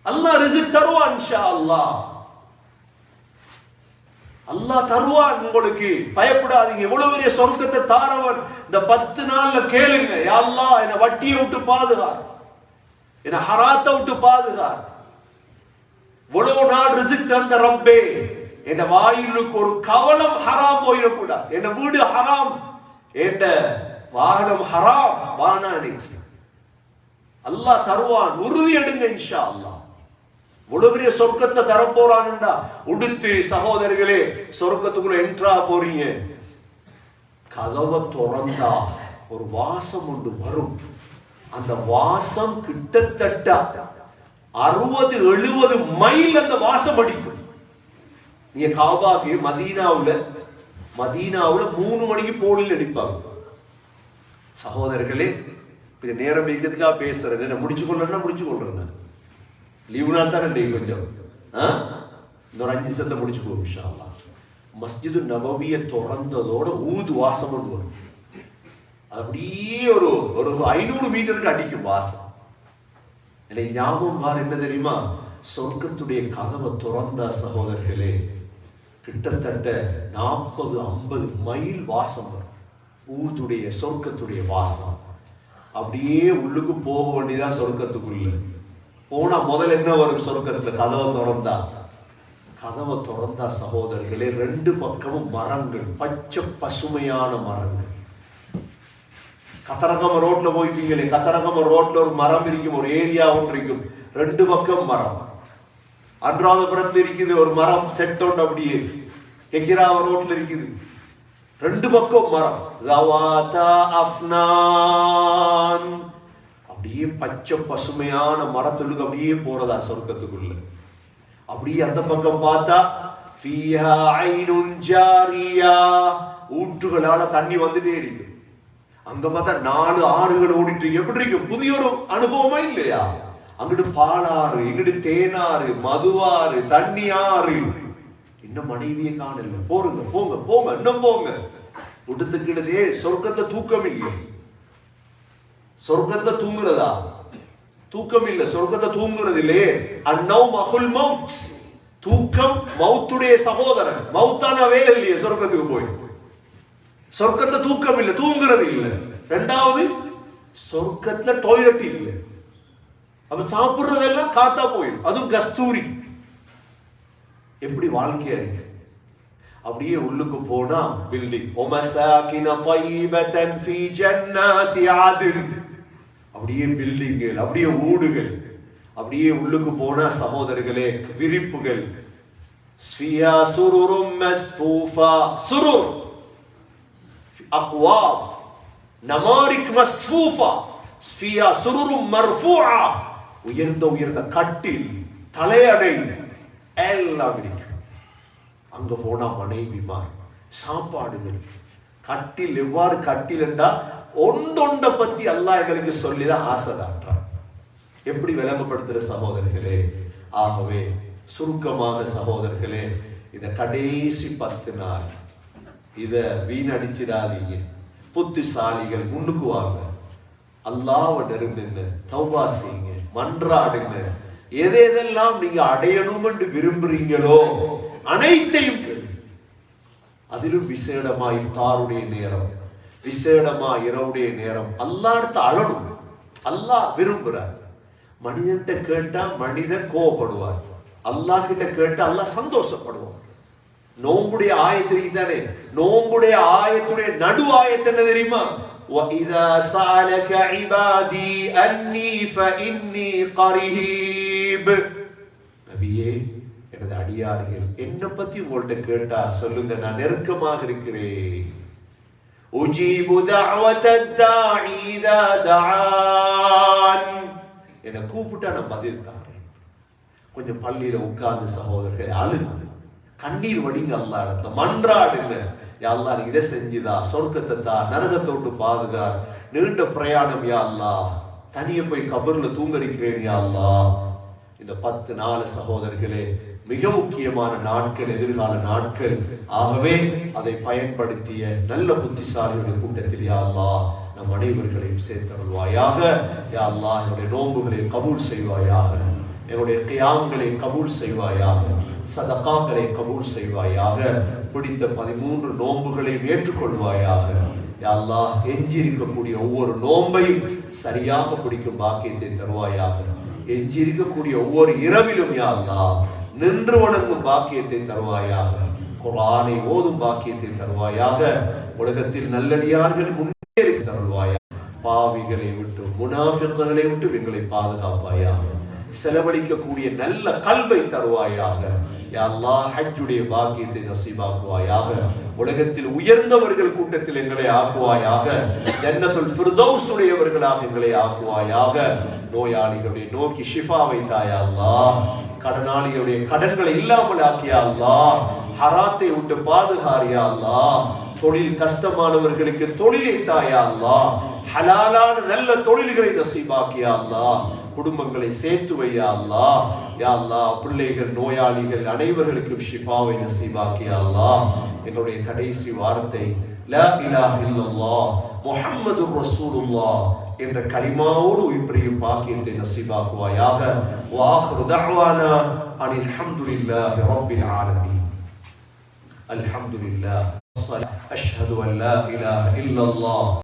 S1: அல்லாஹ் ரிஸ்க் தருவான் இன்ஷா அல்லாஹ். அல்லாஹ் தருவான் உங்களுக்கு, பயப்படாதீங்க. எவ்வளவு பெரிய சொர்க்கத்தை தாரவன். இந்த 10 நாள்ல கேளுங்க, யா அல்லாஹ் என்னை வட்டியை விட்டு பாதுகார், என்னை ஹராத்தை விட்டு பாதுகார். இவ்வளவு நாள் ரிஸ்க் தந்த ரப்பே, என் வாயிலுக்கு ஒரு கவலம் ஹராம் போயிடக்கூடாது, என் வீடு ஹராம், என் வாகனம் ஹராம் வானானே. அல்லாஹ் தருவான், உறுதி எடுங்க இன்ஷா அல்லாஹ். இவ்வளவு பெரிய சொர்க்கத்துல தரப்போறான்டா. உடுத்து சகோதரர்களே சொர்க்கத்துக்குள்ள என்ட்ரா போறீங்க, கதவை திறந்தா ஒரு வாசம் ஒன்று வரும். அந்த வாசம் கிட்டத்தட்ட 60-70 மைல் அந்த வாசம் அடிக்கும். நீங்க காபாக்கு மதீனாவுல 3 மணிக்கு போனில் அடிப்பாங்க. சகோதரர்களே நேரம் இருக்கிறதுக்காக பேசுறேன், என்ன முடிச்சு கொள்றேன். லீவு நாள் தான் கொஞ்சம் இந்த ஒரு 5 நிமிஷத்தை முடிச்சுக்குவோம் இன்ஷா அல்லாஹ். மஸ்ஜிது நபவியை திறந்ததோட ஊது வாசம் ஒன்று வரும். அது அப்படியே ஒரு 500 மீட்டருக்கு அடிக்கும் வாசம். எனக்கு ஞாபகம் வார என்ன தெரியுமா, சொர்க்கத்துடைய கதவை திறந்த சகோதரர்களே கிட்டத்தட்ட 40-50 மைல் வாசம் வரும். ஊதுடைய சொர்க்கத்துடைய வாசம். அப்படியே உள்ளுக்கு போக வேண்டியதான் சொர்க்கத்துக்குள்ள. போனா முதல்ல என்ன வரும் சொர்க்கத்துல, கதவை திறந்தா சகோதரர்களே 2 பக்கமும் மரங்கள், பச்சை பசுமையான மரங்கள். கத்தரகம ரோட்ல போயிட்டீங்களே, கத்தரகம ரோட்ல ஒரு மரம் இருக்கும், ஒரு ஏரியா ஒன்று இருக்கும், 2 பக்கம் மரம். அன்றாதபுரத்துல இருக்குது ஒரு மரம் செட் ஒன்று, அப்படியே கெக்கிராவ ரோட்ல இருக்குது 2 பக்கம் மரம். அப்படியே பச்சை பசுமையான மரத்துக்கு அப்படியே போறதா சொர்க்கத்துக்குள்ள. அப்படியே அந்த பக்கம் பார்த்தா ஊற்றுகளால தண்ணி வந்துட்டே இருக்கு. அங்க பார்த்தா 4 ஆறுகள் ஓடிட்டு எப்படி இருக்கு, புதிய ஒரு அனுபவமா இல்லையா? அங்கிட்டு பாலாறு, இங்கிட்டு தேனாறு, மதுவாறு, தண்ணி ஆறு. இன்னும் மனைவியை காணல. போங்க இன்னும் போங்க. விட்டுக்கிட்டதே சொர்க்கத்துல தூக்கம் இல்லை. சொர்க்கத்துல தூங்குறதா? தூக்கம் இல்லை. சொர்க்கத்தை தூங்குறது இல்லையே. அன்னௌம் அஹுல் மௌத், தூக்கம் மௌத்துடைய சகோதரன். மௌத்தான வேலை இல்லையே சொர்க்கத்துக்கு போய். சொர்க்கத்துல தூக்கம் இல்லை, தூங்குறது இல்லை. 2வது சொர்க்கத்துல டாய்லெட் இல்லை. அப்ப சாப்பிடுறதெல்லாம் காத்தா போயிடும், அதுவும் கஸ்தூரி. எப்படி வாழ்க்கையா இருக்கு? அப்படியே உள்ளுக்கு போனா பில்டிங், ومساكن طيبة في جنات عدن. அப்படியே பில்டிங்கள், அப்படியே ஊடுகள். அப்படியே உள்ளுக்கு போனா சகோதரர்களே விரிப்புகள். فيها سرر مصفوفة, سرر أقوام نمارق مصفوفة فيها سرر مرفوعة. உயர்ந்த கட்டில், தலையணை எல்லாம் இருக்கு. அங்க போனா மனைவிமார், சாப்பாடுகள், கட்டில். எவ்வாறு கட்டில் என்றா ஒன்றொண்ட பத்தி அல்லாஹ் எங்களுக்கு சொல்லிதான் ஆசைதான்றான். எப்படி விளங்கப்படுத்துற சகோதரர்களே. ஆகவே சுருக்கமாக சகோதரர்களே, இந்த கடைசி 10 நாள் இத வீணடிச்சிடாதீங்க. புத்திசாலிகள் முன்னுக்கு வாங்க, அல்லாஹ்வை நெருங்குங்க, தௌபா செய்யுங்க, மன்றாடுங்க. எதெல்லாம் நீங்க அடையணும் என்று விரும்புறீங்களோ அனைத்தையும். அதிலும் விசேடமா இஃப்தாருடைய நேரம், விசேடமா இரவுடைய நேரம் அல்லாஹ்ட்ட அழணும். அல்லாஹ் விரும்புறார். மனிதன்கிட்ட கேட்டா மனிதன் கோபப்படுவார், அல்லாஹ் கிட்ட கேட்டா அல்லாஹ் சந்தோஷப்படுவார். நோம்புடைய ஆயத்திற்கு தானே, நோம்புடைய ஆயத்துடைய நடு ஆயத்து என்ன தெரியுமா? وَإِذَا سَأَلَكَ عِبَادِي أَنِّي فَإِنِّي قَرِيبٌ. நபியே, எனது அடியார்கள் என்னை பத்தி உங்கள்கிட்ட கேட்டா சொல்லுங்க, நான் நெருக்கமாக இருக்கிறேன். أُجِيبُ دَعْوَةَ الدَّاعِ إِذَا دَعَانِ. என்னை கூப்பிட்டா நான் பதில் தாரேன். கொஞ்சம் பள்ளியில உட்கார்ந்து சகோதரர்கள் அழுங்க, கண்ணீர் வடிங்க, அல்லாஹ் இடத்துல மன்றாடுங்க. யா அல்லாஹ் நீ இதை செஞ்சுதா, சொர்க்கத்தை தா, நரகத்தை விட்டு பாதுகார், நீண்ட பிரயாணம் யா அல்லாஹ், தனியே போய் கபர்ல தூங்கரிக்கிறேன் யா அல்லாஹ். இந்த 10 நாள் சகோதரர்களே மிக முக்கியமான நாட்கள், எதிர்கால நாட்கள். ஆகவே அதை பயன்படுத்திய நல்ல புத்திசாலிகளுடைய கூட்டத்தில் யா அல்லாஹ் நம் அனைவர்களையும் சேர்த்தருள்வாயாக. யா அல்லாஹ் என்னுடைய நோன்புகளை கபூல் செய்வாயாக. எங்களுடைய கியாம்களை கபூல் செய்வாயாக, சதகாக்களை கபூல் செய்வாயாக, பிடித்த 13 நோன்புகளையும் ஏற்றுக்கொள்வாயாக. யா அல்லாஹ், எஞ்சி இருக்கக்கூடிய ஒவ்வொரு நோன்பையும் சரியாக பிடிக்கும் பாக்கியத்தை தருவாயாக. எஞ்சி இருக்கக்கூடிய ஒவ்வொரு இரவிலும் யா அல்லாஹ் நின்று வணங்கும் பாக்கியத்தை தருவாயாக. குர்ஆனை ஓதும் பாக்கியத்தை தருவாயாக. உலகத்தில் நல்லடியார்கள் முன்னேறி தருவாயாக. பாவிகளை விட்டு, முனாஃபிக்குகளை விட்டு எங்களை பாதுகாப்பாயாக. செலவழிக்கக்கூடிய நல்ல கல்வை தருவாயாக. யா அல்லாஹ், ஹஜ்ஜுடைய பாக்கியத்தை நசீபாக்குவாயாக. உலகத்தில் உயர்ந்தவர்கள் கூட்டத்தில் எங்களை ஆக்குவாயாக. ஜன்னத்துல் ஃபிர்தௌஸ் உடையவர்களாக எங்களை ஆக்குவாயாக. நோயாளிகளுடைய நோக்கி ஷிஃபாவை தாயா அல்லாஹ். கடனாளிகளுடைய கடன்களை இல்லாமல் ஆக்கியா அல்லாஹ். ஹராத்தை விட்டு பாதுகாரியா அல்லாஹ். தொழில் கஷ்டமானவர்களுக்கு தொழிலை தாயா அல்லாஹ். ஹலாலான நல்ல தொழில்களை நசீபாக்கியா அல்லாஹ். குடும்பங்களை சேர்த்து வையா அல்லாஹ். யா அல்லாஹ், பிள்ளைகள் நோயாளிகள் அனைவர்களுக்கும் ஷிஃபாவை நசீபாக்கியா அல்லாஹ். எங்களுடைய கடைசி வார்த்தை லா இலாஹ இல்லல்லாஹ் முஹம்மதுர் ரசூலுல்லாஹ் என்ற கலிமாவோடு உயிர்ப்பிரியும் பாக்கியத்தை நசீபாக்குவாயாக. வ ஆகிரு தஅவானா அனில் ஹம்துலில்லாஹி ரப்பில் ஆலமீன். அல்ஹம்துலில்லாஹ். அஷ்ஹது அன் லா இலாஹ இல்லல்லாஹ்